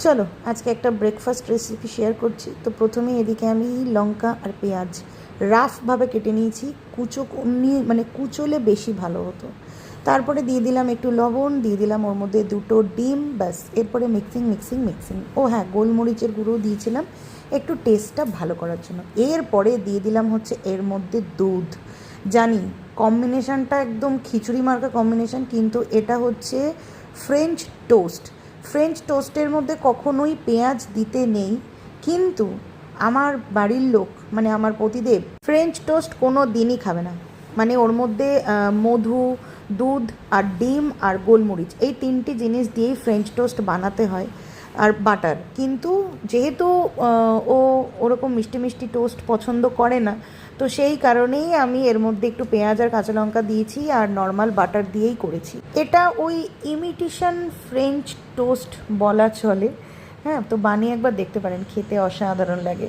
চলো আজকে একটা ব্রেকফাস্ট রেসিপি শেয়ার করছি। তো প্রথমে এদিকে আমি লঙ্কা আর পেঁয়াজ রাফভাবে কেটে নিয়েছি, কুচো নিয়ে মানে কুচোলে বেশি ভালো হতো। তারপরে দিয়ে দিলাম একটু লবণ, দিয়ে দিলাম ওর মধ্যে দুটো ডিম, ব্যাস। এরপরে মিক্সিং মিক্সিং মিক্সিং, ও হ্যাঁ, গোলমরিচের গুঁড়ো দিয়েছিলাম একটু টেস্টটা ভালো করার জন্য। এরপরে দিয়ে দিলাম হচ্ছে এর মধ্যে দুধ। জানি কম্বিনেশানটা একদম খিচুড়ি মার্কা কম্বিনেশান, কিন্তু এটা হচ্ছে ফ্রেঞ্চ টোস্ট। ফ্রেঞ্চ টোস্টের মধ্যে কখনোই পেঁয়াজ দিতে নেই, কিন্তু আমার বাড়ির লোক মানে আমার পতিদেব ফ্রেঞ্চ টোস্ট কোনো দিনই খাবে না। মানে ওর মধ্যে মধু, দুধ আর ডিম আর গোলমরিচ, এই তিনটি জিনিস দিয়েই ফ্রেঞ্চ টোস্ট বানাতে হয়, আর বাটার। কিন্তু যেহেতু ও ওরকম মিষ্টি মিষ্টি টোস্ট পছন্দ করে না, তো সেই কারণেই আমি এর মধ্যে একটু পেঁয়াজ আর কাঁচা লঙ্কা দিয়েছি আর নর্মাল বাটার দিয়েই করেছি। এটা ওই ইমিটেশন ফ্রেঞ্চ টোস্ট বলা চলে। হ্যাঁ, তো বানিয়ে একবার দেখতে পারেন, খেতে অসাধারণ লাগে।